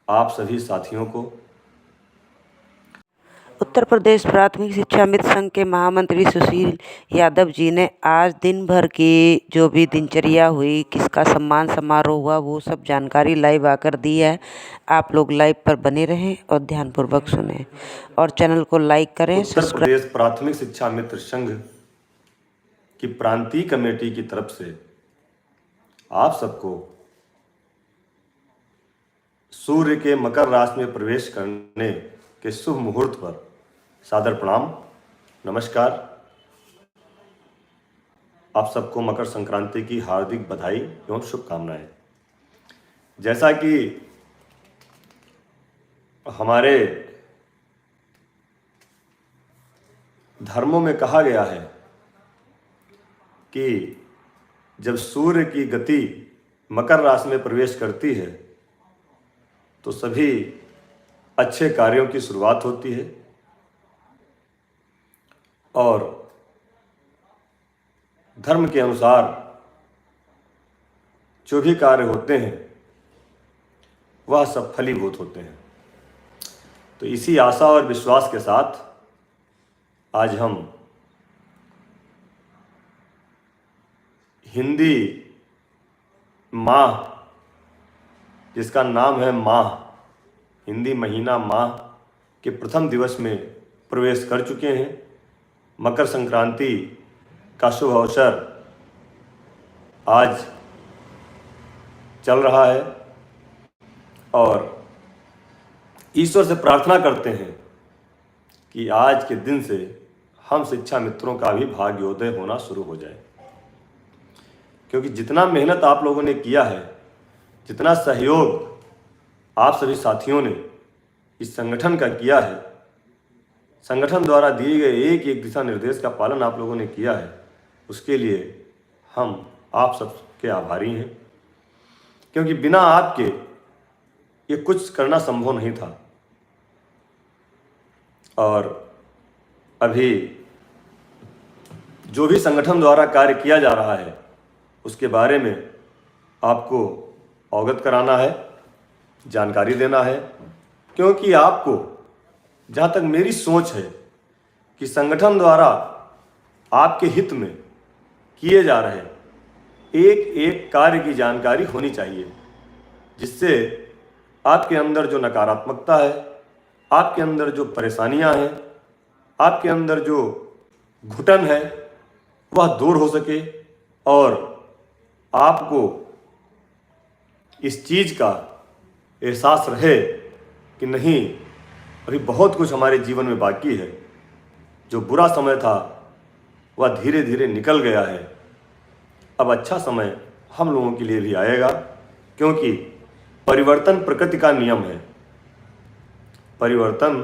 आप सभी साथियों को उत्तर प्रदेश प्राथमिक शिक्षा मित्र संघ के महामंत्री सुशील यादव जी ने आज दिन भर की जो भी दिनचर्या हुई, किसका सम्मान समारोह हुआ, वो सब जानकारी लाइव आकर दी है। आप लोग लाइव पर बने रहें और ध्यानपूर्वक सुनें और चैनल को लाइक करें, उत्तर सब्सक्राइब। प्रदेश प्राथमिक शिक्षा मित्र संघ की प्रांतीय कमेटी की तरफ से आप सबको सूर्य के मकर राशि में प्रवेश करने के शुभ मुहूर्त पर सादर प्रणाम, नमस्कार। आप सबको मकर संक्रांति की हार्दिक बधाई एवं शुभकामनाएं। जैसा कि हमारे धर्मों में कहा गया है कि जब सूर्य की गति मकर राशि में प्रवेश करती है तो सभी अच्छे कार्यों की शुरुआत होती है और धर्म के अनुसार जो भी कार्य होते हैं वह सब फलीभूत होते हैं। तो इसी आशा और विश्वास के साथ आज हम हिंदी माह, जिसका नाम है माह, हिंदी महीना माह के प्रथम दिवस में प्रवेश कर चुके हैं। मकर संक्रांति का शुभ अवसर आज चल रहा है और ईश्वर से प्रार्थना करते हैं कि आज के दिन से हम शिक्षा मित्रों का भी भाग्योदय होना शुरू हो जाए, क्योंकि जितना मेहनत आप लोगों ने किया है, जितना सहयोग आप सभी साथियों ने इस संगठन का किया है, संगठन द्वारा दिए गए एक एक दिशा निर्देश का पालन आप लोगों ने किया है, उसके लिए हम आप सबके आभारी हैं, क्योंकि बिना आपके ये कुछ करना संभव नहीं था। और अभी जो भी संगठन द्वारा कार्य किया जा रहा है उसके बारे में आपको अवगत कराना है, जानकारी देना है, क्योंकि आपको, जहाँ तक मेरी सोच है, कि संगठन द्वारा आपके हित में किए जा रहे एक एक कार्य की जानकारी होनी चाहिए, जिससे आपके अंदर जो नकारात्मकता है, आपके अंदर जो परेशानियां हैं, आपके अंदर जो घुटन है, वह दूर हो सके और आपको इस चीज़ का एहसास रहे कि नहीं, अभी बहुत कुछ हमारे जीवन में बाकी है। जो बुरा समय था वह धीरे धीरे निकल गया है। अब अच्छा समय हम लोगों के लिए भी आएगा, क्योंकि परिवर्तन प्रकृति का नियम है। परिवर्तन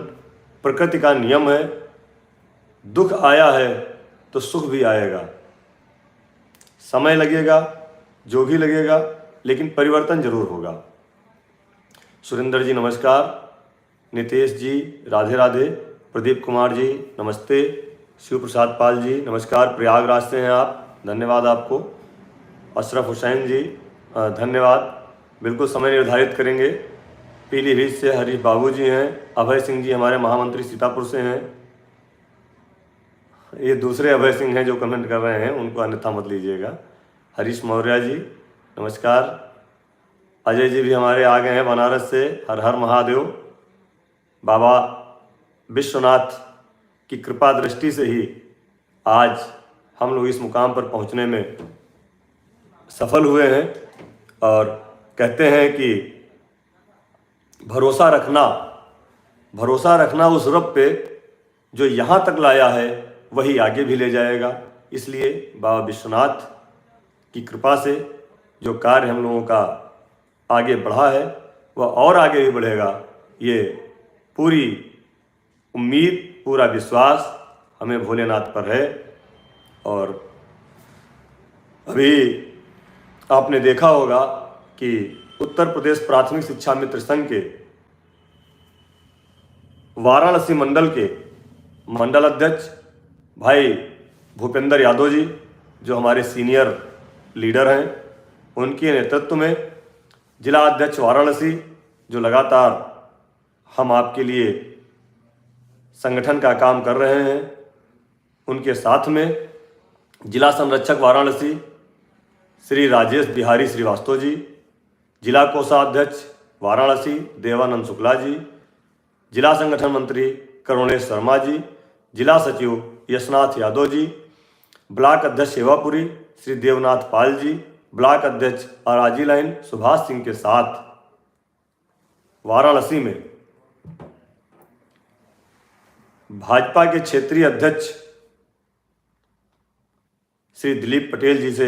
प्रकृति का नियम है। दुख आया है तो सुख भी आएगा, समय लगेगा, जो भी लगेगा, लेकिन परिवर्तन जरूर होगा। सुरेंद्र जी नमस्कार, नितेश जी राधे राधे, प्रदीप कुमार जी नमस्ते, शिव प्रसाद पाल जी नमस्कार, प्रयागराज से हैं आप, धन्यवाद आपको। अशरफ हुसैन जी धन्यवाद, बिल्कुल समय निर्धारित करेंगे। पीलीभीत से हरीश बाबू जी हैं, अभय सिंह जी हमारे महामंत्री सीतापुर से हैं। ये दूसरे अभय सिंह हैं जो कमेंट कर रहे हैं, उनको अन्यथा मत लीजिएगा। हरीश मौर्य जी नमस्कार। अजय जी भी हमारे आ गए हैं बनारस से, हर हर महादेव। बाबा विश्वनाथ की कृपा दृष्टि से ही आज हम लोग इस मुकाम पर पहुंचने में सफल हुए हैं और कहते हैं कि भरोसा रखना उस रब पे जो यहाँ तक लाया है वही आगे भी ले जाएगा। इसलिए बाबा विश्वनाथ की कृपा से जो कार्य हम लोगों का आगे बढ़ा है वह और आगे भी बढ़ेगा, ये पूरी उम्मीद, पूरा विश्वास हमें भोलेनाथ पर है। और अभी आपने देखा होगा कि उत्तर प्रदेश प्राथमिक शिक्षा मित्र संघ के वाराणसी मंडल के मंडल अध्यक्ष भाई भूपेंद्र यादव जी, जो हमारे सीनियर लीडर हैं, उनके नेतृत्व में जिला अध्यक्ष वाराणसी जो लगातार हम आपके लिए संगठन का काम कर रहे हैं, उनके साथ में जिला संरक्षक वाराणसी श्री राजेश बिहारी श्रीवास्तव जी, जिला कोषाध्यक्ष वाराणसी देवानंद शुक्ला जी, जिला संगठन मंत्री करुणेश शर्मा जी, जिला सचिव यशनाथ यादव जी, ब्लॉक अध्यक्ष सेवापुरी श्री देवनाथ पाल जी, ब्लॉक अध्यक्ष अराजी लाइन सुभाष सिंह के साथ वाराणसी में भाजपा के क्षेत्रीय अध्यक्ष श्री दिलीप पटेल जी से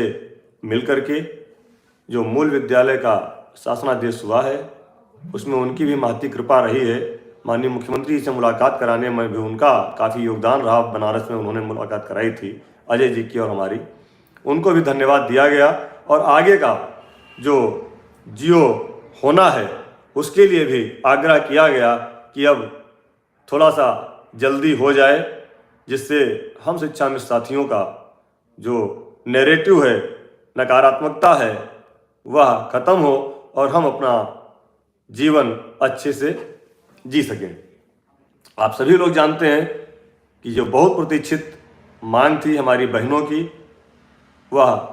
मिलकर के जो मूल विद्यालय का शासनादेश हुआ है उसमें उनकी भी महती कृपा रही है। माननीय मुख्यमंत्री जी से मुलाकात कराने में भी उनका काफ़ी योगदान रहा। बनारस में उन्होंने मुलाकात कराई थी अजय जी की और हमारी, उनको भी धन्यवाद दिया गया। और आगे का जो जियो होना है उसके लिए भी आग्रह किया गया कि अब थोड़ा सा जल्दी हो जाए, जिससे हम शिक्षा मित्र साथियों का जो नैरेटिव है, नकारात्मकता है, वह खत्म हो और हम अपना जीवन अच्छे से जी सकें। आप सभी लोग जानते हैं कि जो बहुत प्रतीक्षित मांग थी हमारी बहनों की, वह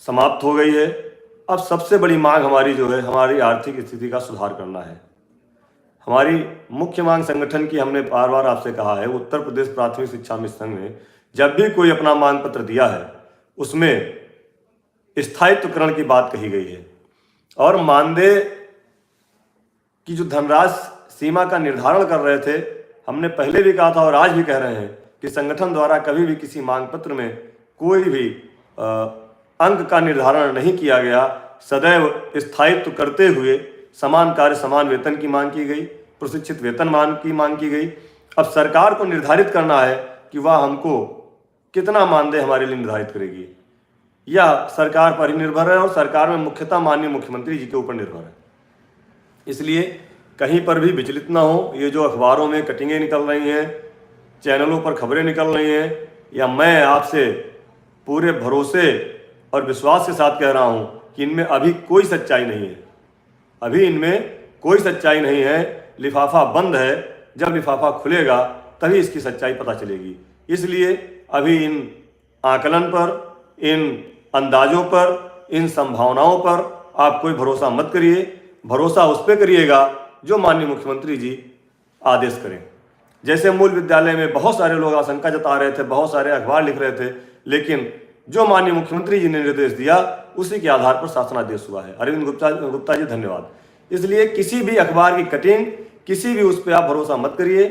समाप्त हो गई है। अब सबसे बड़ी मांग हमारी जो है, हमारी आर्थिक स्थिति का सुधार करना है। हमारी मुख्य मांग संगठन की हमने बार बार आपसे कहा है, उत्तर प्रदेश प्राथमिक शिक्षा मित्र संघ ने जब भी कोई अपना मांग पत्र दिया है उसमें स्थायित्वकरण की बात कही गई है और मानदेय की जो धनराशि सीमा का निर्धारण कर रहे थे, हमने पहले भी कहा था और आज भी कह रहे हैं कि संगठन द्वारा कभी भी किसी मांग पत्र में कोई भी अंक का निर्धारण नहीं किया गया। सदैव स्थायित्व करते हुए समान कार्य समान वेतन की मांग की गई, प्रशिक्षित वेतन मान की मांग की गई। अब सरकार को निर्धारित करना है कि वह हमको कितना मानदेय हमारे लिए निर्धारित करेगी। यह सरकार पर ही निर्भर है और सरकार में मुख्यतः माननीय मुख्यमंत्री जी के ऊपर निर्भर है। इसलिए कहीं पर भी विचलित ना हो। ये जो अखबारों में कटिंगें निकल रही हैं, चैनलों पर खबरें निकल रही हैं, या मैं आपसे पूरे भरोसे और विश्वास के साथ कह रहा हूं कि इनमें अभी कोई सच्चाई नहीं है। अभी इनमें कोई सच्चाई नहीं है। लिफाफा बंद है, जब लिफाफा खुलेगा तभी इसकी सच्चाई पता चलेगी। इसलिए अभी इन आकलन पर, इन अंदाजों पर, इन संभावनाओं पर आप कोई भरोसा मत करिए। भरोसा उस पर करिएगा जो माननीय मुख्यमंत्री जी आदेश करें। जैसे मूल विद्यालय में बहुत सारे लोग आशंका जता रहे थे, बहुत सारे अखबार लिख रहे थे, लेकिन जो माननीय मुख्यमंत्री जी ने निर्देश दिया उसी के आधार पर शासनादेश हुआ है। अरविंद गुप्ता जी धन्यवाद। इसलिए किसी भी अखबार की कटिंग, किसी भी उस पर आप भरोसा मत करिए।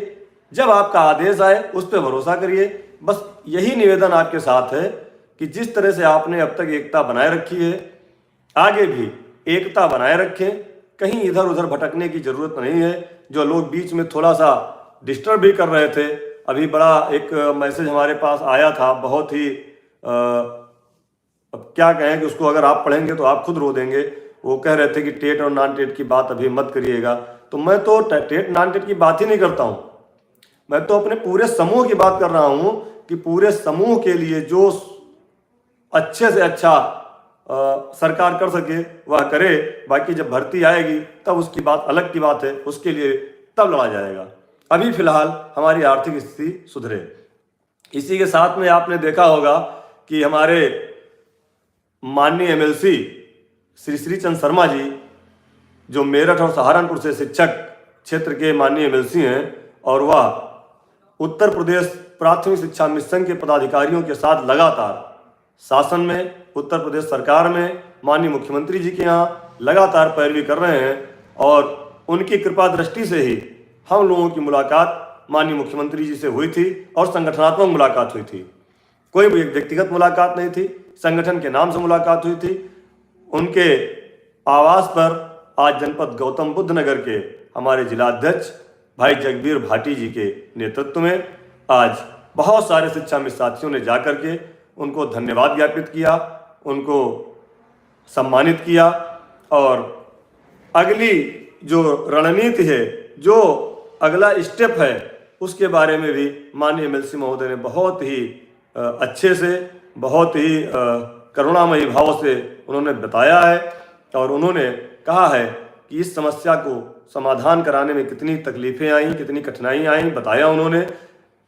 जब आपका आदेश आए उस पर भरोसा करिए। बस यही निवेदन आपके साथ है कि जिस तरह से आपने अब तक एकता बनाए रखी है, आगे भी एकता बनाए रखें। कहीं इधर उधर भटकने की जरूरत नहीं है। जो लोग बीच में थोड़ा सा डिस्टर्ब भी कर रहे थे, अभी बड़ा एक मैसेज हमारे पास आया था, बहुत ही अब क्या कहें कि उसको अगर आप पढ़ेंगे तो आप खुद रो देंगे। वो कह रहे थे कि टेट और नॉन टेट की बात अभी मत करिएगा। तो मैं तो टेट नॉन टेट की बात ही नहीं करता हूँ। मैं तो अपने पूरे समूह की बात कर रहा हूँ कि पूरे समूह के लिए जो अच्छे से अच्छा सरकार कर सके वह करे। बाकी जब भर्ती आएगी तब उसकी बात अलग की बात है, उसके लिए तब लड़ा जाएगा। अभी फिलहाल हमारी आर्थिक स्थिति सुधरे। इसी के साथ में आपने देखा होगा कि हमारे माननीय एमएलसी श्री श्रीचंद शर्मा जी, जो मेरठ और सहारनपुर से शिक्षक क्षेत्र के माननीय एमएलसी हैं, और वह उत्तर प्रदेश प्राथमिक शिक्षा मिशन के पदाधिकारियों के साथ लगातार शासन में, उत्तर प्रदेश सरकार में, माननीय मुख्यमंत्री जी के यहाँ लगातार पैरवी कर रहे हैं। और उनकी कृपा दृष्टि से ही हम लोगों की मुलाकात माननीय मुख्यमंत्री जी से हुई थी और संगठनात्मक मुलाकात हुई थी। कोई भी व्यक्तिगत मुलाकात नहीं थी, संगठन के नाम से मुलाकात हुई थी। उनके आवास पर आज जनपद गौतम बुद्ध नगर के हमारे जिलाध्यक्ष भाई जगबीर भाटी जी के नेतृत्व में आज बहुत सारे शिक्षा मित्र साथियों ने जाकर के उनको धन्यवाद ज्ञापित किया, उनको सम्मानित किया। और अगली जो रणनीति है, जो अगला स्टेप है, उसके बारे में भी माननीय एमएलसी महोदय ने बहुत ही अच्छे से, बहुत ही करुणामयी भाव से उन्होंने बताया है। और उन्होंने कहा है कि इस समस्या को समाधान कराने में कितनी तकलीफें आई, कितनी कठिनाई आई, बताया उन्होंने।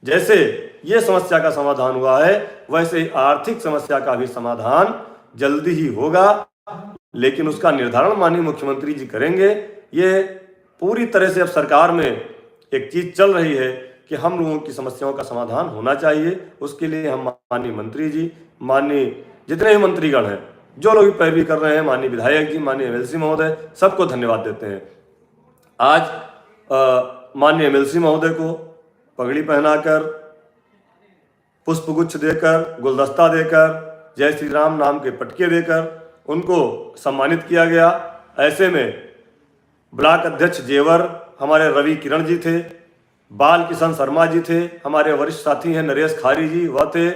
जैसे ये समस्या का समाधान हुआ है, वैसे ही आर्थिक समस्या का भी समाधान जल्दी ही होगा, लेकिन उसका निर्धारण माननीय मुख्यमंत्री जी करेंगे। ये पूरी तरह से अब सरकार में एक चीज चल रही है कि हम लोगों की समस्याओं का समाधान होना चाहिए। उसके लिए हम माननीय मंत्री जी, माननीय जितने भी मंत्रीगण हैं, जो लोग भी पैरवी कर रहे हैं, माननीय विधायक जी, माननीय एमएलसी महोदय, सबको धन्यवाद देते हैं। आज माननीय एमएलसी महोदय को पगड़ी पहनाकर, पुष्पगुच्छ देकर, गुलदस्ता देकर, जय श्री राम नाम के पटके देकर उनको सम्मानित किया गया। ऐसे में ब्लॉक अध्यक्ष जेवर हमारे रवि किरण जी थे, बाल किशन शर्मा जी थे, हमारे वरिष्ठ साथी हैं नरेश खारी जी वह थे,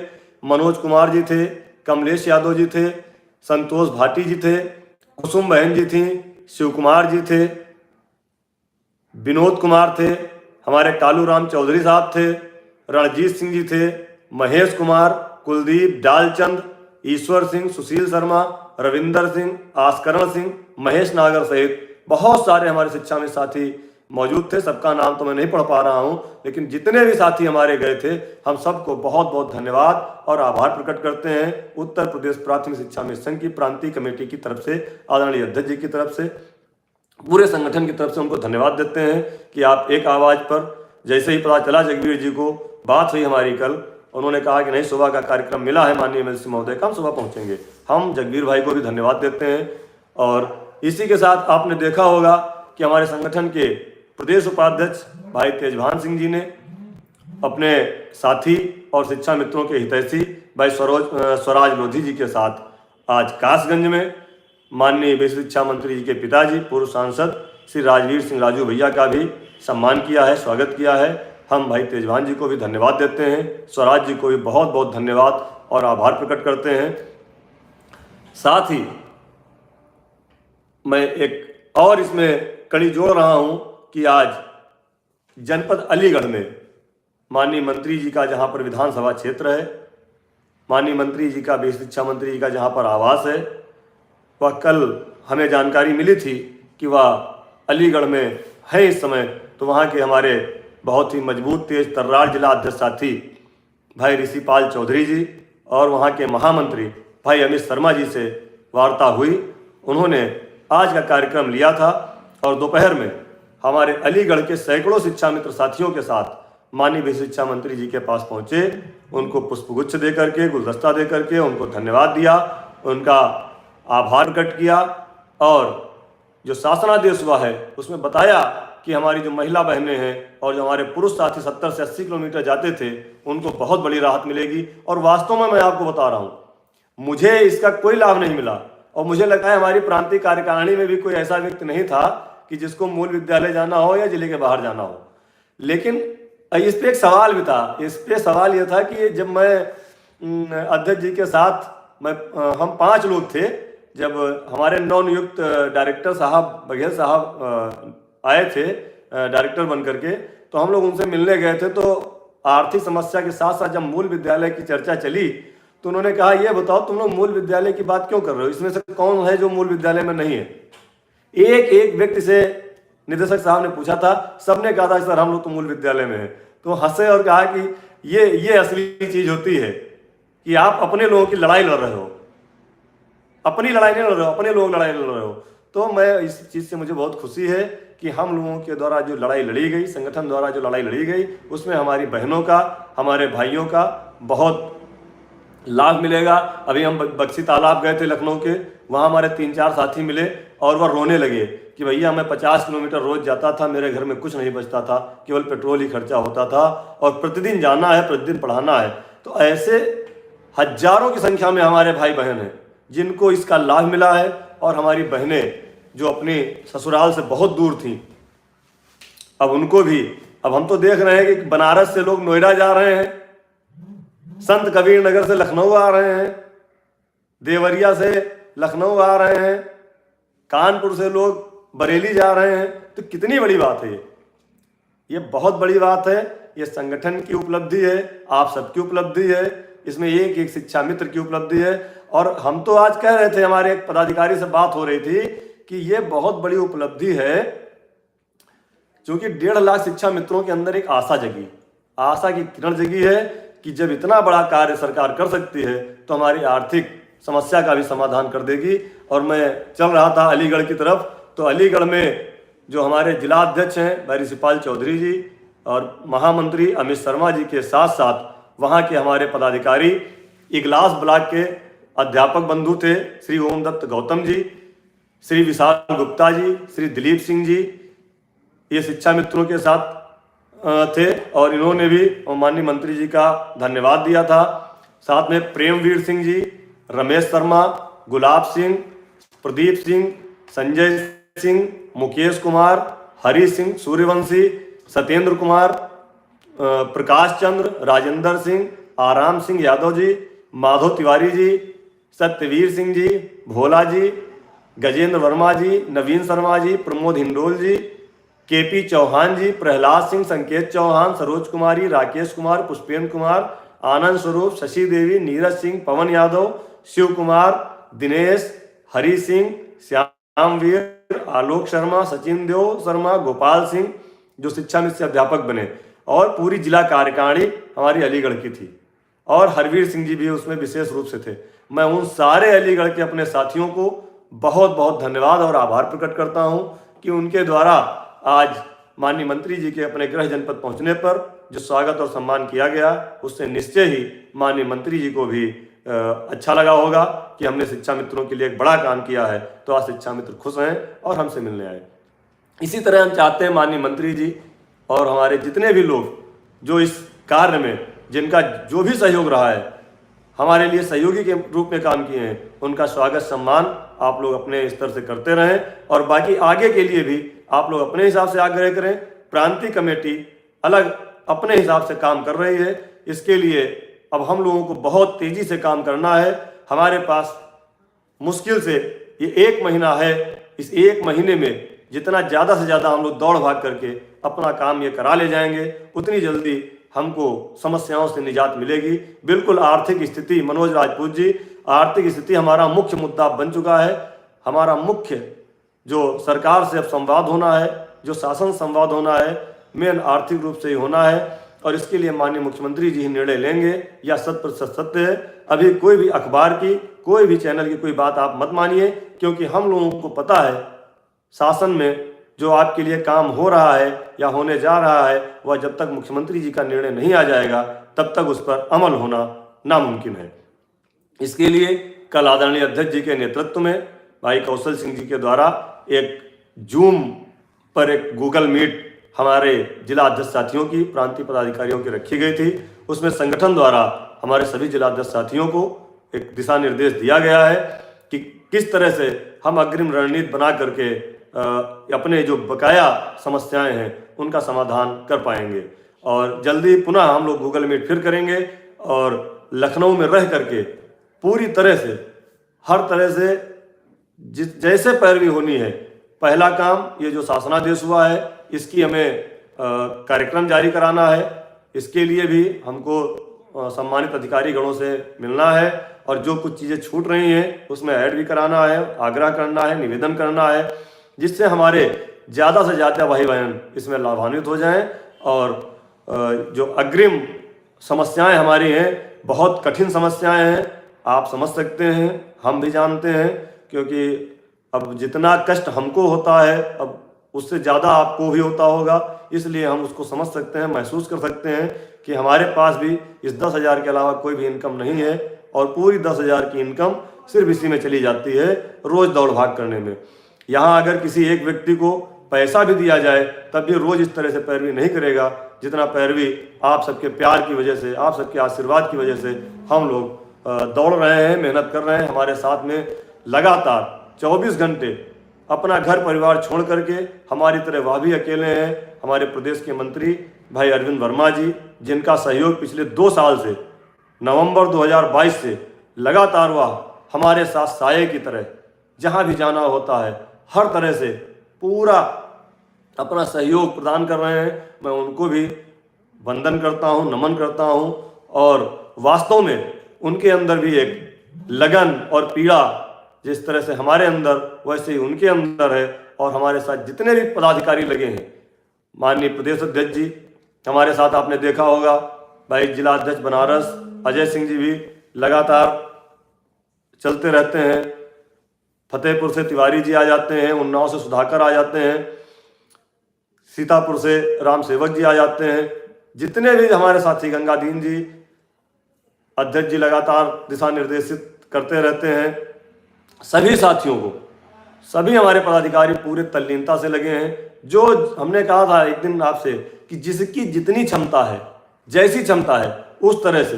मनोज कुमार जी थे, कमलेश यादव जी थे, संतोष भाटी जी थे, कुसुम बहन जी थी, शिव कुमार जी थे, विनोद कुमार थे, हमारे कालू राम चौधरी साहब थे, रणजीत सिंह जी थे, महेश कुमार, कुलदीप, डालचंद, ईश्वर सिंह, सुशील शर्मा, रविंदर सिंह, आस्करण सिंह, महेश नागर सहित बहुत सारे हमारे शिक्षा में साथी मौजूद थे। सबका नाम तो मैं नहीं पढ़ पा रहा हूं, लेकिन जितने भी साथी हमारे गए थे, हम सबको बहुत बहुत धन्यवाद और आभार प्रकट करते हैं। उत्तर प्रदेश प्राथमिक शिक्षा मिशन की प्रांतीय कमेटी की तरफ से, आदरणीय अध्यक्ष जी की तरफ से, पूरे संगठन की तरफ से उनको धन्यवाद देते हैं कि आप एक आवाज पर, जैसे ही पता चला जगबीर जी को, बात हुई हमारी कल, उन्होंने कहा कि नहीं सुबह का कार्यक्रम मिला है माननीय एमएलसी महोदय का, हम सुबह पहुंचेंगे। हम जगबीर भाई को भी धन्यवाद देते हैं। और इसी के साथ आपने देखा होगा कि हमारे संगठन के प्रदेश उपाध्यक्ष भाई तेजभान सिंह जी ने अपने साथी और शिक्षा मित्रों के हितैषी भाई स्वराज लोधी जी के साथ आज कासगंज में माननीय विश्व शिक्षा मंत्री जी के पिताजी पूर्व सांसद श्री राजवीर सिंह राजू भैया का भी सम्मान किया है, स्वागत किया है। हम भाई तेजभान जी को भी धन्यवाद देते हैं, स्वराज जी को भी बहुत बहुत धन्यवाद और आभार प्रकट करते हैं। साथ ही मैं एक और इसमें कड़ी जोड़ रहा हूं कि आज जनपद अलीगढ़ में माननीय मंत्री जी का जहां पर विधानसभा क्षेत्र है, माननीय मंत्री जी का, विश्व शिक्षा मंत्री जी का जहां पर आवास है, वह कल हमें जानकारी मिली थी कि वह अलीगढ़ में है इस समय। तो वहाँ के हमारे बहुत ही मजबूत, तेज तर्रार जिला अध्यक्ष साथी भाई ऋषिपाल चौधरी जी और वहाँ के महामंत्री भाई अमित शर्मा जी से वार्ता हुई। उन्होंने आज का कार्यक्रम लिया था और दोपहर में हमारे अलीगढ़ के सैकड़ों शिक्षा मित्र साथियों के साथ माननीय विश्व शिक्षा मंत्री जी के पास पहुँचे, उनको पुष्पगुच्छ दे करके, गुलदस्ता दे करके उनको धन्यवाद दिया, उनका आभार प्रकट किया। और जो शासनादेश हुआ है उसमें बताया कि हमारी जो महिला बहनें हैं और जो हमारे पुरुष साथी 70 से 80 किलोमीटर जाते थे, उनको बहुत बड़ी राहत मिलेगी। और वास्तव में मैं आपको बता रहा हूँ, मुझे इसका कोई लाभ नहीं मिला और मुझे लगता है हमारी प्रांतीय कार्यकारिणी में भी कोई ऐसा व्यक्ति नहीं था कि जिसको मूल विद्यालय जाना हो या जिले के बाहर जाना हो। लेकिन इस पे एक सवाल भी था, इस पे सवाल यह था कि जब मैं अध्यक्ष जी के साथ हम 5 लोग थे, जब हमारे नवनियुक्त डायरेक्टर साहब बघेल साहब आए थे डायरेक्टर बन करके, तो हम लोग उनसे मिलने गए थे। तो आर्थिक समस्या के साथ साथ जब मूल विद्यालय की चर्चा चली तो उन्होंने कहा, ये बताओ तुम लोग मूल विद्यालय की बात क्यों कर रहे हो, इसमें से कौन है जो मूल विद्यालय में नहीं है। एक एक व्यक्ति से निदेशक साहब ने पूछा था, सबने कहा था सर हम लोग तो मूल विद्यालय में है। तो हंसे और कहा कि ये असली चीज होती है कि आप अपने लोगों की लड़ाई लड़ रहे हो, अपनी लड़ाई नहीं लड़ रहे हो, अपने लोग लड़ाई लड़ रहे हो। तो मैं इस चीज से मुझे बहुत खुशी है कि हम लोगों के द्वारा जो लड़ाई लड़ी गई, संगठन द्वारा जो लड़ाई लड़ी गई, उसमें हमारी बहनों का, हमारे भाइयों का बहुत लाभ मिलेगा। अभी हम बक्सी तालाब गए थे लखनऊ के, वहाँ हमारे 3-4 साथी मिले और वह रोने लगे कि भैया मैं 50 किलोमीटर रोज जाता था, मेरे घर में कुछ नहीं बचता था, केवल पेट्रोल ही खर्चा होता था और प्रतिदिन जाना है, प्रतिदिन पढ़ाना है। तो ऐसे हजारों की संख्या में हमारे भाई बहन हैं जिनको इसका लाभ मिला है। और हमारी बहनें जो अपने ससुराल से बहुत दूर थीं, अब उनको भी, अब हम तो देख रहे हैं कि बनारस से लोग नोएडा जा रहे हैं, संत कबीर नगर से लखनऊ आ रहे हैं, देवरिया से लखनऊ आ रहे हैं, कानपुर से लोग बरेली जा रहे हैं। तो कितनी बड़ी बात है ये बहुत बड़ी बात है। ये संगठन की उपलब्धि है, आप सबकी उपलब्धि है, इसमें एक एक शिक्षा मित्र की उपलब्धि है। और हम तो आज कह रहे थे, हमारे एक पदाधिकारी से बात हो रही थी कि ये बहुत बड़ी उपलब्धि है, क्योंकि 1.5 लाख शिक्षा मित्रों के अंदर एक आशा जगी, आशा की किरण जगी है कि जब इतना बड़ा कार्य सरकार कर सकती है तो हमारी आर्थिक समस्या का भी समाधान कर देगी। और मैं चल रहा था अलीगढ़ की तरफ, तो अलीगढ़ में जो हमारे जिला अध्यक्ष हैं भाई ऋषिपाल चौधरी जी और महामंत्री अमित शर्मा जी के साथ साथ वहाँ के हमारे पदाधिकारी, इगलास ब्लॉक के अध्यापक बंधु थे श्री ओम दत्त गौतम जी, श्री विशाल गुप्ता जी, श्री दिलीप सिंह जी, ये शिक्षा मित्रों के साथ थे और इन्होंने भी माननीय मंत्री जी का धन्यवाद दिया था। साथ में प्रेमवीर सिंह जी, रमेश शर्मा, गुलाब सिंह, प्रदीप सिंह, संजय सिंह, मुकेश कुमार, हरि सिंह सूर्यवंशी, सत्येंद्र कुमार, प्रकाश चंद्र, राजेंद्र सिंह, आराम सिंह यादव जी, माधव तिवारी जी, सत्यवीर सिंह जी, भोला जी, गजेंद्र वर्मा जी, नवीन शर्मा जी, प्रमोद हिंडोल जी, केपी चौहान जी, प्रहलाद सिंह, संकेत चौहान, सरोज कुमारी, राकेश कुमार, पुष्पेंद्र कुमार, आनंद स्वरूप, शशि देवी, नीरज सिंह, पवन यादव, शिव कुमार, दिनेश, हरि सिंह, श्यामवीर, आलोक शर्मा, सचिन देव शर्मा, गोपाल सिंह जो शिक्षा मित्र से अध्यापक बने, और पूरी जिला कार्यकारिणी हमारी अलीगढ़ की थी और हरवीर सिंह जी भी उसमें विशेष रूप से थे। मैं उन सारे अलीगढ़ के अपने साथियों को बहुत बहुत धन्यवाद और आभार प्रकट करता हूं कि उनके द्वारा आज माननीय मंत्री जी के अपने गृह जनपद पहुंचने पर जो स्वागत और सम्मान किया गया, उससे निश्चय ही माननीय मंत्री जी को भी अच्छा लगा होगा कि हमने शिक्षा मित्रों के लिए एक बड़ा काम किया है। तो आज शिक्षा मित्र खुश हैं और हमसे मिलने आए। इसी तरह हम चाहते हैं माननीय मंत्री जी और हमारे जितने भी लोग जो इस कार्य में जिनका जो भी सहयोग रहा है, हमारे लिए सहयोगी के रूप में काम किए हैं, उनका स्वागत सम्मान आप लोग अपने स्तर से करते रहें और बाकी आगे के लिए भी आप लोग अपने हिसाब से आग्रह करें। प्रांतीय कमेटी अलग अपने हिसाब से काम कर रही है, इसके लिए अब हम लोगों को बहुत तेजी से काम करना है। हमारे पास मुश्किल से ये 1 महीना है, इस 1 महीने में जितना ज़्यादा से ज़्यादा हम लोग दौड़ भाग करके अपना काम ये करा ले जाएंगे, उतनी जल्दी हमको समस्याओं से निजात मिलेगी। बिल्कुल आर्थिक स्थिति, मनोज राजपूत जी, आर्थिक स्थिति हमारा मुख्य मुद्दा बन चुका है। हमारा मुख्य जो सरकार से अब संवाद होना है, जो शासन संवाद होना है, मेन आर्थिक रूप से ही होना है और इसके लिए माननीय मुख्यमंत्री जी ही निर्णय लेंगे। या 100% सत्य है। अभी कोई भी अखबार की, कोई भी चैनल की कोई बात आप मत मानिए, क्योंकि हम लोगों को पता है शासन में जो आपके लिए काम हो रहा है या होने जा रहा है, वह जब तक मुख्यमंत्री जी का निर्णय नहीं आ जाएगा तब तक उस पर अमल होना नामुमकिन है। इसके लिए कल आदरणीय अध्यक्ष जी के नेतृत्व में भाई कौशल सिंह जी के द्वारा एक जूम पर एक गूगल मीट हमारे जिला अध्यक्ष साथियों की, प्रांतीय पदाधिकारियों की रखी गई थी। उसमें संगठन द्वारा हमारे सभी जिला अध्यक्ष साथियों को एक दिशा निर्देश दिया गया है कि किस तरह से हम अग्रिम रणनीति बना करके अपने जो बकाया समस्याएं हैं उनका समाधान कर पाएंगे। और जल्दी पुनः हम लोग गूगल मीट फिर करेंगे और लखनऊ में रह करके पूरी तरह से, हर तरह से जैसे पैरवी होनी है। पहला काम ये जो शासनादेश हुआ है, इसकी हमें कार्यक्रम जारी कराना है। इसके लिए भी हमको सम्मानित अधिकारी गणों से मिलना है और जो कुछ चीज़ें छूट रही हैं उसमें ऐड भी कराना है, आग्रह करना है, निवेदन करना है, जिससे हमारे ज़्यादा से ज़्यादा भाई बहन इसमें लाभान्वित हो जाएं। और जो अग्रिम समस्याएं हमारी हैं, बहुत कठिन समस्याएं हैं, आप समझ सकते हैं, हम भी जानते हैं, क्योंकि अब जितना कष्ट हमको होता है अब उससे ज़्यादा आपको भी होता होगा। इसलिए हम उसको समझ सकते हैं, महसूस कर सकते हैं कि हमारे पास भी इस 10,000 के अलावा कोई भी इनकम नहीं है और पूरी 10,000 की इनकम सिर्फ इसी में चली जाती है, रोज़ दौड़ भाग करने में। यहाँ अगर किसी एक व्यक्ति को पैसा भी दिया जाए तब भी रोज़ इस तरह से पैरवी नहीं करेगा जितना पैरवी आप सबके प्यार की वजह से, आप सबके आशीर्वाद की वजह से हम लोग दौड़ रहे हैं, मेहनत कर रहे हैं। हमारे साथ में लगातार 24 घंटे अपना घर परिवार छोड़ करके हमारी तरह वह भी अकेले हैं। हमारे प्रदेश के मंत्री भाई अरविंद वर्मा जी, जिनका सहयोग पिछले 2 साल से, नवंबर 2022 से लगातार वह हमारे साथ साये की तरह जहाँ भी जाना होता है हर तरह से पूरा अपना सहयोग प्रदान कर रहे हैं। मैं उनको भी वंदन करता हूँ, नमन करता हूँ और वास्तव में उनके अंदर भी एक लगन और पीड़ा जिस तरह से हमारे अंदर वैसे ही उनके अंदर है। और हमारे साथ जितने भी पदाधिकारी लगे हैं, माननीय प्रदेश अध्यक्ष जी हमारे साथ, आपने देखा होगा भाई जिला अध्यक्ष बनारस अजय सिंह जी भी लगातार चलते रहते हैं। फतेहपुर से तिवारी जी आ जाते हैं, उन्नाव से सुधाकर आ जाते हैं, सीतापुर से राम सेवक जी आ जाते हैं। जितने भी हमारे साथी गंगादीन जी अध्यक्ष जी लगातार दिशा निर्देशित करते रहते हैं। सभी साथियों को, सभी हमारे पदाधिकारी पूरे तल्लीनता से लगे हैं। जो हमने कहा था एक दिन आपसे कि जिसकी जितनी क्षमता है, जैसी क्षमता है, उस तरह से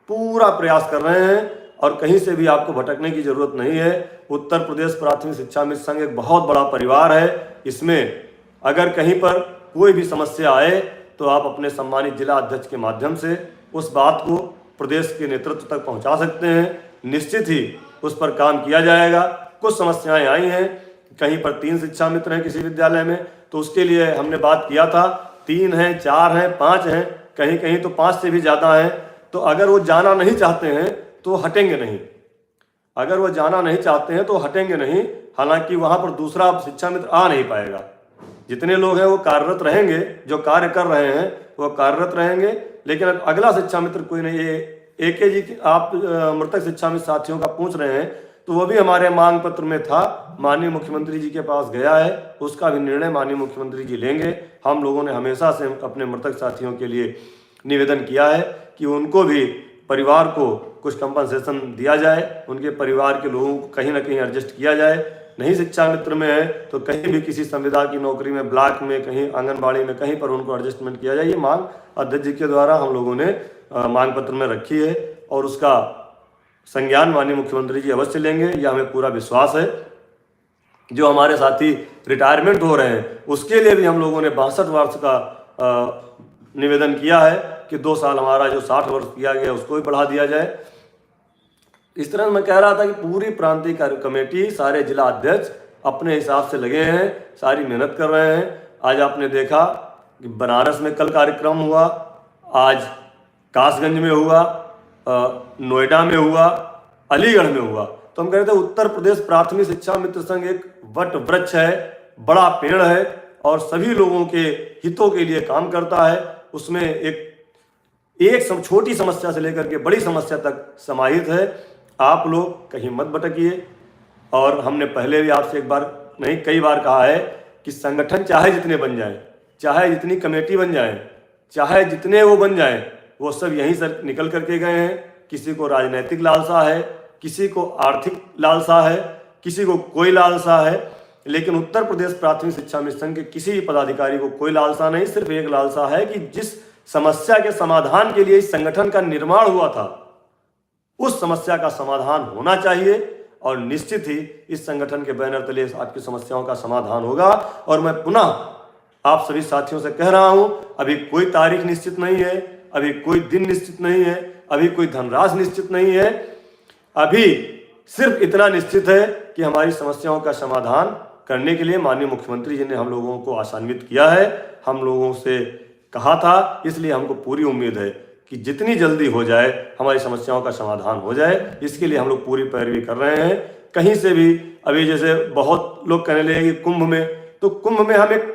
पूरा प्रयास कर रहे हैं और कहीं से भी आपको भटकने की जरूरत नहीं है। उत्तर प्रदेश प्राथमिक शिक्षा मित्र संघ एक बहुत बड़ा परिवार है। इसमें अगर कहीं पर कोई भी समस्या आए तो आप अपने सम्मानित जिला अध्यक्ष के माध्यम से उस बात को प्रदेश के नेतृत्व तक पहुंचा सकते हैं। निश्चित ही उस पर काम किया जाएगा। कुछ समस्याएं आई हैं, कहीं पर 3 शिक्षा मित्र हैं किसी विद्यालय में, तो उसके लिए हमने बात किया था 3 हैं, 4 हैं, 5 हैं, कहीं कहीं तो 5 से भी ज़्यादा हैं। तो अगर वो जाना नहीं चाहते हैं तो हटेंगे नहीं, अगर वो जाना नहीं चाहते हैं तो हटेंगे नहीं। हालांकि वहाँ पर दूसरा शिक्षा मित्र आ नहीं पाएगा। जितने लोग हैं वो कार्यरत रहेंगे, जो कार्य कर रहे हैं वो कार्यरत रहेंगे, लेकिन अगला शिक्षा मित्र कोई नहीं। एक जी आप मृतक शिक्षा मित्र साथियों का पूछ रहे हैं, तो वो भी हमारे मांग पत्र में था, माननीय मुख्यमंत्री जी के पास गया है, उसका भी निर्णय माननीय मुख्यमंत्री जी लेंगे। हम लोगों ने हमेशा से अपने मृतक साथियों के लिए निवेदन किया है कि उनको भी, परिवार को कुछ कंपनसेशन दिया जाए, उनके परिवार के लोगों को कहीं ना कहीं एडजस्ट किया जाए। नहीं शिक्षा मित्र में है तो कहीं भी किसी संविदा की नौकरी में, ब्लॉक में, कहीं आंगनबाड़ी में, कहीं पर उनको एडजस्टमेंट किया जाए। ये मांग अध्यक्ष जी के द्वारा हम लोगों ने मांग पत्र में रखी है और उसका संज्ञान माननीय मुख्यमंत्री जी अवश्य लेंगे, यह हमें पूरा विश्वास है। जो हमारे साथी रिटायरमेंट हो रहे हैं उसके लिए भी हम लोगों ने 62 वर्ष का निवेदन किया है कि 2 साल हमारा जो 60 वर्ष किया गया उसको भी बढ़ा दिया जाए। इस तरह मैं कह रहा था कि पूरी प्रांतीय कार्य कमेटी, सारे जिला अध्यक्ष अपने हिसाब से लगे हैं, सारी मेहनत कर रहे हैं। आज आपने देखा कि बनारस में कल कार्यक्रम हुआ, आज कासगंज में हुआ, नोएडा में हुआ, अलीगढ़ में हुआ। तो हम कह रहे थे उत्तर प्रदेश प्राथमिक शिक्षा मित्र संघ एक वट वृक्ष है, बड़ा पेड़ है और सभी लोगों के हितों के लिए काम करता है। उसमें एक छोटी समस्या से लेकर के बड़ी समस्या तक समाहित है। आप लोग कहीं मत भटकिए। और हमने पहले भी आपसे एक बार नहीं कई बार कहा है कि संगठन चाहे जितने बन जाएं, चाहे जितनी कमेटी बन जाए, चाहे जितने वो बन जाएं, वो सब यहीं से निकल करके गए हैं। किसी को राजनीतिक लालसा है, किसी को आर्थिक लालसा है, किसी को कोई लालसा है, लेकिन उत्तर प्रदेश प्राथमिक शिक्षा मित्र संघ के किसी भी पदाधिकारी को कोई लालसा नहीं। सिर्फ एक लालसा है कि जिस समस्या के समाधान के लिए इस संगठन का निर्माण हुआ था, उस समस्या का समाधान होना चाहिए और निश्चित ही इस संगठन के बैनर तले आपकी समस्याओं का समाधान होगा। और मैं पुनः आप सभी साथियों से कह रहा हूं, अभी कोई तारीख निश्चित नहीं है, अभी कोई दिन निश्चित नहीं है, अभी कोई धनराशि निश्चित नहीं है। अभी सिर्फ इतना निश्चित है कि हमारी समस्याओं का समाधान करने के लिए माननीय मुख्यमंत्री जी ने हम लोगों को आशान्वित किया है। हम लोगों से कहा था, इसलिए हमको पूरी उम्मीद है कि जितनी जल्दी हो जाए हमारी समस्याओं का समाधान हो जाए। इसके लिए हम लोग पूरी पैरवी कर रहे हैं। कहीं से भी अभी जैसे बहुत लोग कहने लगे कि कुंभ में, तो कुंभ में हम एक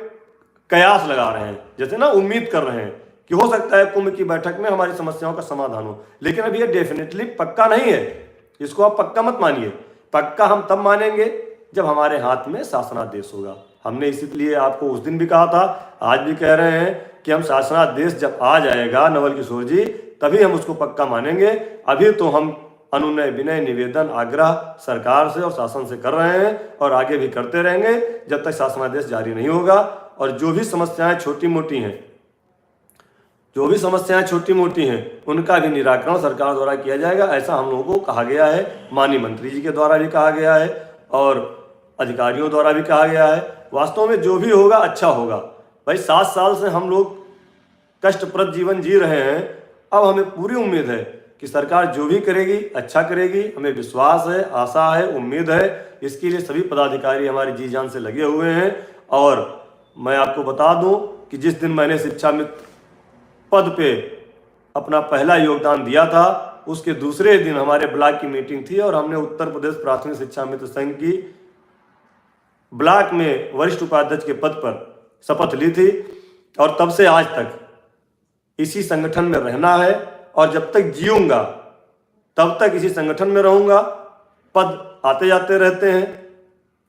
कयास लगा रहे हैं, जैसे ना उम्मीद कर रहे हैं कि हो सकता है कुंभ की बैठक में हमारी समस्याओं का समाधान हो। लेकिन अभी ये डेफिनेटली पक्का नहीं है, इसको आप पक्का मत मानिए। पक्का हम तब मानेंगे जब हमारे हाथ में शासनादेश होगा। हमने इसलिए आपको उस दिन भी कहा था, आज भी कह रहे हैं कि हम शासनादेश जब आ जाएगा नवल किशोर जी, तभी हम उसको पक्का मानेंगे। अभी तो हम अनुनय विनय निवेदन आग्रह सरकार से और शासन से कर रहे हैं और आगे भी करते रहेंगे जब तक शासनादेश जारी नहीं होगा। और जो भी समस्याएं छोटी मोटी हैं, उनका भी निराकरण सरकार द्वारा किया जाएगा, ऐसा हम लोगों को कहा गया है। माननीय मंत्री जी के द्वारा भी कहा गया है और अधिकारियों द्वारा भी कहा गया है। वास्तव में जो भी होगा अच्छा होगा। भाई 7 साल से हम लोग कष्टप्रद जीवन जी रहे हैं। अब हमें पूरी उम्मीद है कि सरकार जो भी करेगी अच्छा करेगी। हमें विश्वास है, आशा है, उम्मीद है। इसके लिए सभी पदाधिकारी हमारी जी जान से लगे हुए हैं। और मैं आपको बता दूं कि जिस दिन मैंने शिक्षा मित्र पद पे अपना पहला योगदान दिया था, उसके दूसरे दिन हमारे ब्लॉक की मीटिंग थी और हमने उत्तर प्रदेश प्राथमिक शिक्षा मित्र संघ की ब्लॉक में वरिष्ठ उपाध्यक्ष के पद पर शपथ ली थी। और तब से आज तक इसी संगठन में रहना है और जब तक जीऊंगा तब तक इसी संगठन में रहूंगा। पद आते जाते रहते हैं,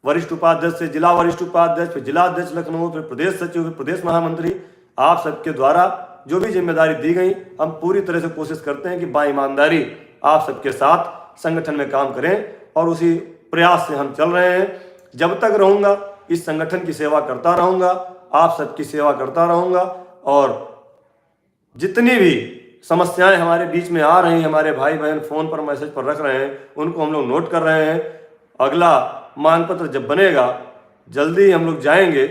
वरिष्ठ उपाध्यक्ष से जिला वरिष्ठ उपाध्यक्ष, फिर जिला अध्यक्ष लखनऊ, फिर प्रदेश सचिव, फिर प्रदेश महामंत्री। आप सबके द्वारा जो भी जिम्मेदारी दी गई, हम पूरी तरह से कोशिश करते हैं कि बाईमानदारी आप सबके साथ संगठन में काम करें और उसी प्रयास से हम चल रहे हैं। जब तक रहूंगा इस संगठन की सेवा करता रहूंगा, आप सबकी सेवा करता रहूंगा और जितनी भी समस्याएं हमारे बीच में आ रही हैं, हमारे भाई बहन फोन पर मैसेज पर रख रहे हैं, उनको हम लोग नोट कर रहे हैं। अगला मांग पत्र जब बनेगा, जल्दी ही हम लोग जाएंगे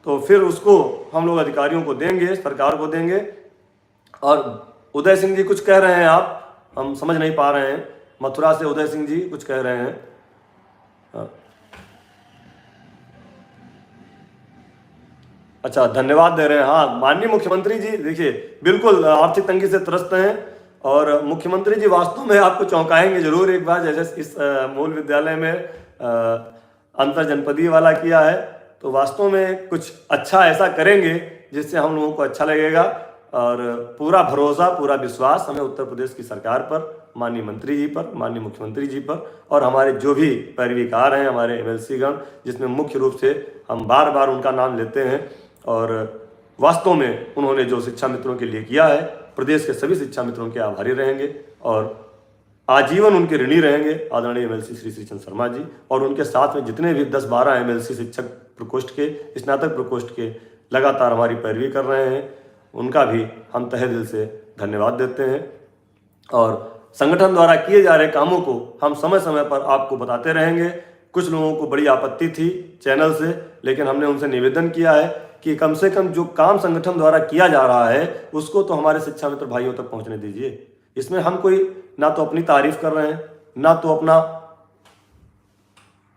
तो फिर उसको हम लोग अधिकारियों को देंगे, सरकार को देंगे। और उदय सिंह जी कुछ कह रहे हैं, आप हम समझ नहीं पा रहे हैं। मथुरा से उदय सिंह जी कुछ कह रहे हैं। अच्छा, धन्यवाद दे रहे हैं। हाँ, माननीय मुख्यमंत्री जी देखिए बिल्कुल आर्थिक तंगी से त्रस्त हैं और मुख्यमंत्री जी वास्तव में आपको चौंकाएंगे जरूर एक बार। जैसे इस मूल विद्यालय में अंतर जनपदीय वाला किया है, तो वास्तव में कुछ अच्छा ऐसा करेंगे जिससे हम लोगों को अच्छा लगेगा। और पूरा भरोसा, पूरा विश्वास हमें उत्तर प्रदेश की सरकार पर, माननीय मंत्री जी पर, माननीय मुख्यमंत्री जी पर और हमारे जो भी पैरवीकार हैं, हमारे एमएलसी गण, जिसमें मुख्य रूप से हम बार बार उनका नाम लेते हैं। और वास्तव में उन्होंने जो शिक्षा मित्रों के लिए किया है, प्रदेश के सभी शिक्षा मित्रों के आभारी रहेंगे और आजीवन उनके ऋणी रहेंगे आदरणीय एमएलसी श्री श्रीचंद शर्मा जी। और उनके साथ में जितने भी 10-12 एमएलसी शिक्षक प्रकोष्ठ के, स्नातक प्रकोष्ठ के लगातार हमारी पैरवी कर रहे हैं, उनका भी हम तहे दिल से धन्यवाद देते हैं। और संगठन द्वारा किए जा रहे कामों को हम समय समय पर आपको बताते रहेंगे। कुछ लोगों को बड़ी आपत्ति थी चैनल से, लेकिन हमने उनसे निवेदन किया है कि कम से कम जो काम संगठन द्वारा किया जा रहा है उसको तो हमारे शिक्षा मित्र भाइयों तक पहुंचने दीजिए। इसमें हम कोई ना तो अपनी तारीफ कर रहे हैं, ना तो अपना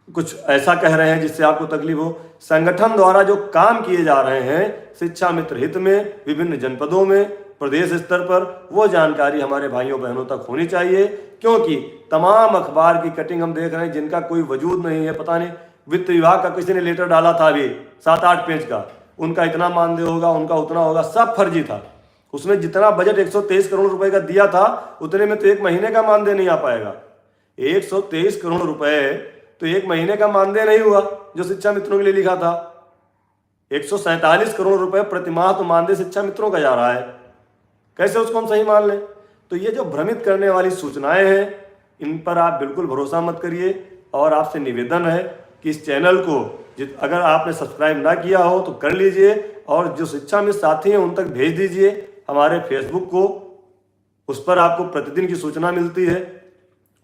कुछ ऐसा कह रहे हैं जिससे आपको तकलीफ हो। संगठन द्वारा जो काम किए जा रहे हैं शिक्षा मित्र हित में, विभिन्न जनपदों में, प्रदेश स्तर पर, वो जानकारी हमारे भाइयों बहनों तक होनी चाहिए। क्योंकि तमाम अखबार की कटिंग हम देख रहे हैं जिनका कोई वजूद नहीं है। पता नहीं वित्त विभाग का किसी ने लेटर डाला था अभी 7-8 पेज का, उनका इतना मानदेय होगा, उनका उतना होगा, सब फर्जी था। उसमें जितना बजट 123 करोड़ रुपए का दिया था, उतने में तो 1 महीने का मानदेय नहीं आ पाएगा। 123 करोड़ रुपए तो 1 महीने का मानदेय नहीं हुआ जो शिक्षा मित्रों के लिए लिखा था। 147 करोड़ रुपए प्रतिमाह तो मानदेय शिक्षा मित्रों का जा रहा है, कैसे उसको हम सही मान लें? तो ये जो भ्रमित करने वाली सूचनाएं हैं, इन पर आप बिल्कुल भरोसा मत करिए। और आपसे निवेदन है कि इस चैनल को अगर आपने सब्सक्राइब ना किया हो तो कर लीजिए और जो शिक्षा मित्र साथी हैं उन तक भेज दीजिए। हमारे फेसबुक को, उस पर आपको प्रतिदिन की सूचना मिलती है,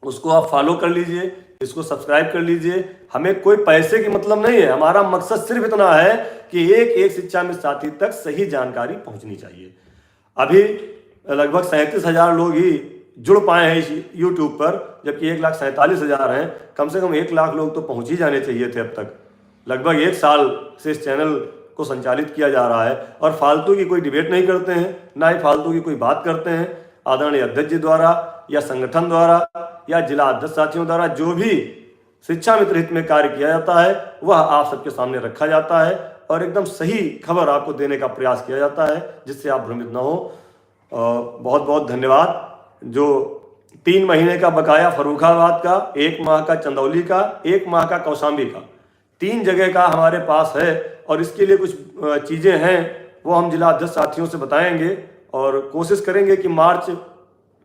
उसको आप फॉलो कर लीजिए, इसको सब्सक्राइब कर लीजिए। हमें कोई पैसे की मतलब नहीं है, हमारा मकसद सिर्फ इतना है कि एक एक शिक्षा मित्र साथी तक सही जानकारी पहुंचनी चाहिए। अभी लगभग 37,000 लोग ही जुड़ पाए हैं इस यूट्यूब पर, जबकि 1,47,000 हैं। कम से कम 1 लाख लोग तो पहुंच ही जाने चाहिए थे अब तक। लगभग 1 साल से इस चैनल को संचालित किया जा रहा है और फालतू की कोई डिबेट नहीं करते हैं, ना ही फालतू की कोई बात करते हैं। आदरणीय अध्यक्ष जी द्वारा या संगठन द्वारा या जिला अध्यक्ष साथियों द्वारा जो भी शिक्षा मित्र हित में कार्य किया जाता है वह आप सबके सामने रखा जाता है और एकदम सही खबर आपको देने का प्रयास किया जाता है, जिससे आप भ्रमित न हो। बहुत बहुत धन्यवाद। जो 3 महीने का बकाया फर्रुखाबाद का, 1 माह का चंदौली का, 1 माह का कौशाम्बी का, 3 जगह का हमारे पास है और इसके लिए कुछ चीज़ें हैं वो हम जिला अध्यक्ष साथियों से बताएंगे और कोशिश करेंगे कि मार्च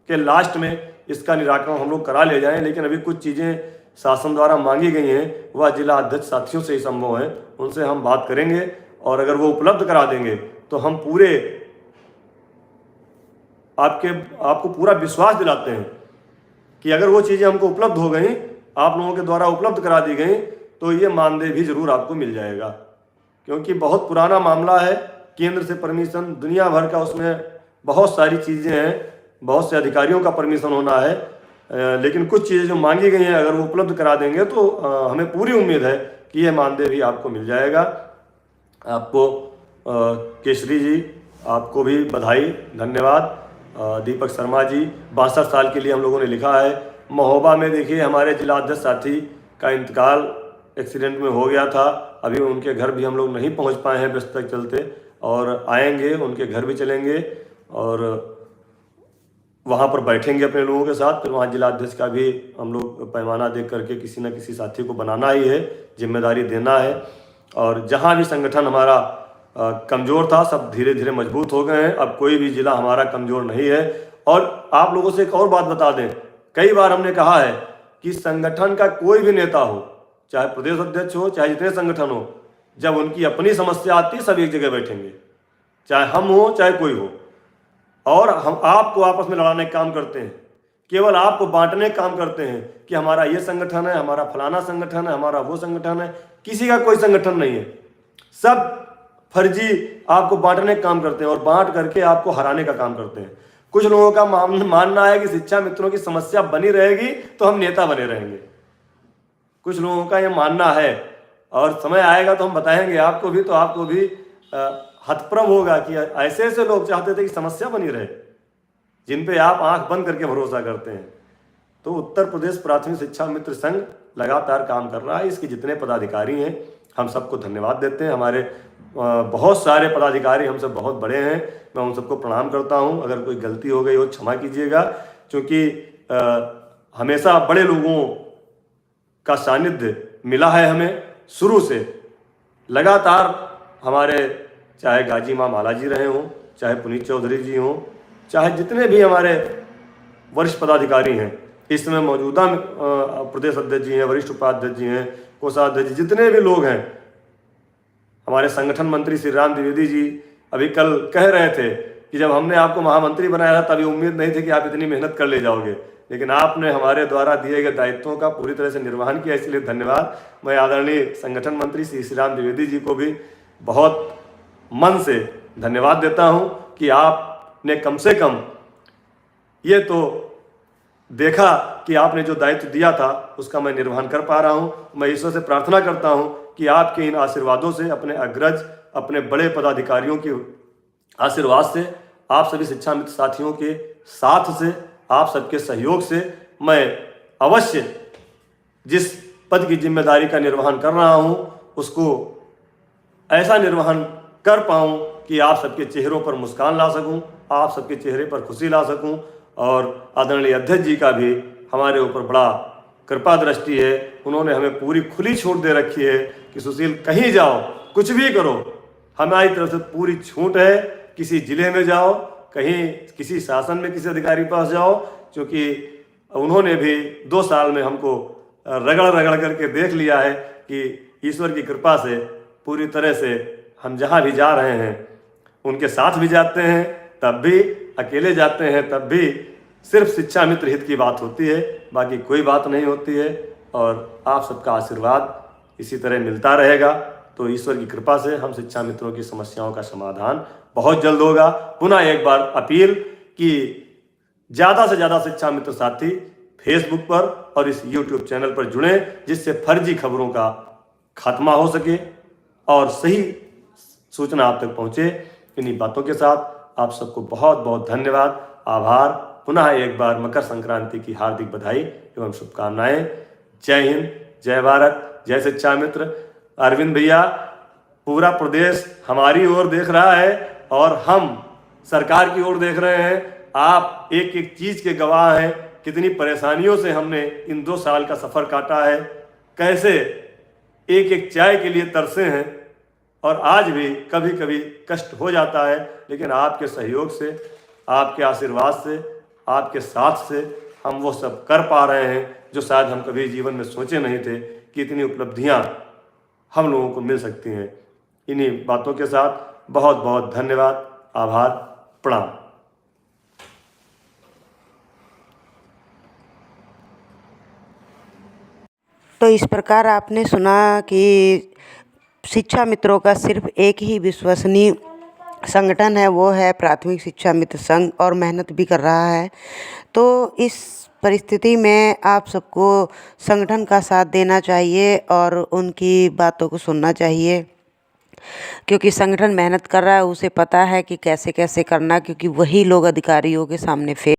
के लास्ट में इसका निराकरण हम लोग करा ले जाएं। लेकिन अभी कुछ चीज़ें शासन द्वारा मांगी गई हैं, वह जिला अध्यक्ष साथियों से ही संभव है, उनसे हम बात करेंगे और अगर वो उपलब्ध करा देंगे तो हम पूरे आपको पूरा विश्वास दिलाते हैं कि अगर वो चीज़ें हमको उपलब्ध हो गई, आप लोगों के द्वारा उपलब्ध करा दी गई, तो ये मानदेय भी जरूर आपको मिल जाएगा। क्योंकि बहुत पुराना मामला है, केंद्र से परमिशन, दुनिया भर का उसमें बहुत सारी चीज़ें हैं, बहुत से अधिकारियों का परमिशन होना है, लेकिन कुछ चीज़ें जो मांगी गई हैं अगर वो उपलब्ध करा देंगे तो हमें पूरी उम्मीद है कि ये मानदेय भी आपको मिल जाएगा। आपको केसरी जी, आपको भी बधाई, धन्यवाद। दीपक शर्मा जी 62 साल के लिए हम लोगों ने लिखा है। महोबा में देखिए हमारे जिलाध्यक्ष साथी का इंतकाल एक्सीडेंट में हो गया था, अभी उनके घर भी हम लोग नहीं पहुंच पाए हैं व्यस्तता के चलते, और आएंगे उनके घर भी चलेंगे और वहाँ पर बैठेंगे अपने लोगों के साथ। फिर वहाँ जिलाध्यक्ष का भी हम लोग पैमाना देख करके किसी न किसी साथी को बनाना ही है, जिम्मेदारी देना है। और जहाँ भी संगठन हमारा कमज़ोर था सब धीरे धीरे मजबूत हो गए हैं, अब कोई भी ज़िला हमारा कमज़ोर नहीं है। और आप लोगों से एक और बात बता दें, कई बार हमने कहा है कि संगठन का कोई भी नेता हो, चाहे प्रदेश अध्यक्ष हो, चाहे जितने संगठन हो, जब उनकी अपनी समस्या आती है सब एक जगह बैठेंगे, चाहे हम हो चाहे कोई हो, और हम आपको आपस में लड़ाने का काम करते हैं, केवल आपको बांटने का काम करते हैं कि हमारा ये संगठन है, हमारा फलाना संगठन है, हमारा वो संगठन है। किसी का कोई संगठन नहीं है, सब फर्जी आपको बांटने का काम करते हैं और बांट करके आपको हराने का काम करते हैं। कुछ लोगों का मानना है कि शिक्षा मित्रों की समस्या बनी रहेगी तो हम नेता बने रहेंगे, कुछ लोगों का ये मानना है, और समय आएगा तो हम बताएंगे आपको भी, तो आपको भी हतप्रभ होगा कि ऐसे ऐसे लोग चाहते थे कि समस्या बनी रहे, जिन पे आप आंख बंद करके भरोसा करते हैं। तो उत्तर प्रदेश प्राथमिक शिक्षा मित्र संघ लगातार काम कर रहा है, इसके जितने पदाधिकारी हैं हम सबको धन्यवाद देते हैं। हमारे बहुत सारे पदाधिकारी हमसे बहुत बड़े हैं, मैं उन सबको प्रणाम करता हूं। अगर कोई गलती हो गई हो क्षमा कीजिएगा, क्योंकि हमेशा बड़े लोगों का सानिध्य मिला है हमें शुरू से। लगातार हमारे चाहे गाजी माँ माला जी रहे हों, चाहे पुनीत चौधरी जी हों, चाहे जितने भी हमारे वरिष्ठ पदाधिकारी हैं, इस समय मौजूदा प्रदेश अध्यक्ष जी हैं, वरिष्ठ उपाध्यक्ष जी हैं, कोषाध्यक्ष जी, जितने भी लोग हैं, हमारे संगठन मंत्री श्री राम द्विवेदी जी अभी कल कह रहे थे कि जब हमने आपको महामंत्री बनाया था तभी उम्मीद नहीं थी कि आप इतनी मेहनत कर ले जाओगे, लेकिन आपने हमारे द्वारा दिए गए दायित्वों का पूरी तरह से निर्वहन किया, इसलिए धन्यवाद। मैं आदरणीय संगठन मंत्री श्री राम द्विवेदी जी को भी बहुत मन से धन्यवाद देता हूं कि आपने कम से कम ये तो देखा कि आपने जो दायित्व दिया था उसका मैं निर्वहन कर पा रहा हूं। मैं ईश्वर से प्रार्थना करता हूं कि आपके इन आशीर्वादों से, अपने अग्रज, अपने बड़े पदाधिकारियों के आशीर्वाद से, आप सभी शिक्षा मित्र साथियों के साथ से, आप सबके सहयोग से मैं अवश्य जिस पद की जिम्मेदारी का निर्वहन कर रहा हूं उसको ऐसा निर्वहन कर पाऊं कि आप सबके चेहरों पर मुस्कान ला सकूं, आप सबके चेहरे पर खुशी ला सकूं। और आदरणीय अध्यक्ष जी का भी हमारे ऊपर बड़ा कृपा दृष्टि है, उन्होंने हमें पूरी खुली छूट दे रखी है कि सुशील कहीं जाओ, कुछ भी करो, हमारी तरफ से पूरी छूट है। किसी जिले में जाओ, कहीं किसी शासन में किसी अधिकारी के पास जाओ, क्योंकि उन्होंने भी 2 साल में हमको रगड़ रगड़ करके देख लिया है कि ईश्वर की कृपा से पूरी तरह से हम जहाँ भी जा रहे हैं, उनके साथ भी जाते हैं तब भी, अकेले जाते हैं तब भी, सिर्फ शिक्षा मित्र हित की बात होती है, बाकी कोई बात नहीं होती है। और आप सबका आशीर्वाद इसी तरह मिलता रहेगा तो ईश्वर की कृपा से हम शिक्षा मित्रों की समस्याओं का समाधान बहुत जल्द होगा। पुनः एक बार अपील कि ज़्यादा से ज़्यादा शिक्षा मित्र साथी फेसबुक पर और इस यूट्यूब चैनल पर जुड़ें, जिससे फर्जी खबरों का खात्मा हो सके और सही सूचना आप तक पहुँचे। इन्हीं बातों के साथ आप सबको बहुत बहुत धन्यवाद, आभार। पुनः एक बार मकर संक्रांति की हार्दिक बधाई एवं शुभकामनाएं। जय हिंद, जय भारत, जय शिक्षा मित्र। अरविंद भैया, पूरा प्रदेश हमारी ओर देख रहा है और हम सरकार की ओर देख रहे हैं। आप एक एक चीज़ के गवाह हैं, कितनी परेशानियों से हमने इन 2 साल का सफ़र काटा है, कैसे एक एक चाय के लिए तरसे हैं, और आज भी कभी कभी कष्ट हो जाता है, लेकिन आपके सहयोग से, आपके आशीर्वाद से, आपके साथ से हम वो सब कर पा रहे हैं जो शायद हम कभी जीवन में सोचे नहीं थे कि इतनी उपलब्धियां हम लोगों को मिल सकती हैं। इन्हीं बातों के साथ बहुत बहुत धन्यवाद, आभार, प्रणाम। तो इस प्रकार आपने सुना कि शिक्षा मित्रों का सिर्फ एक ही विश्वसनीय संगठन है, वो है प्राथमिक शिक्षा मित्र संघ, और मेहनत भी कर रहा है। तो इस परिस्थिति में आप सबको संगठन का साथ देना चाहिए और उनकी बातों को सुनना चाहिए। क्योंकि संगठन मेहनत कर रहा है, उसे पता है कि कैसे कैसे करना, क्योंकि वही लोग अधिकारियों के सामने फेल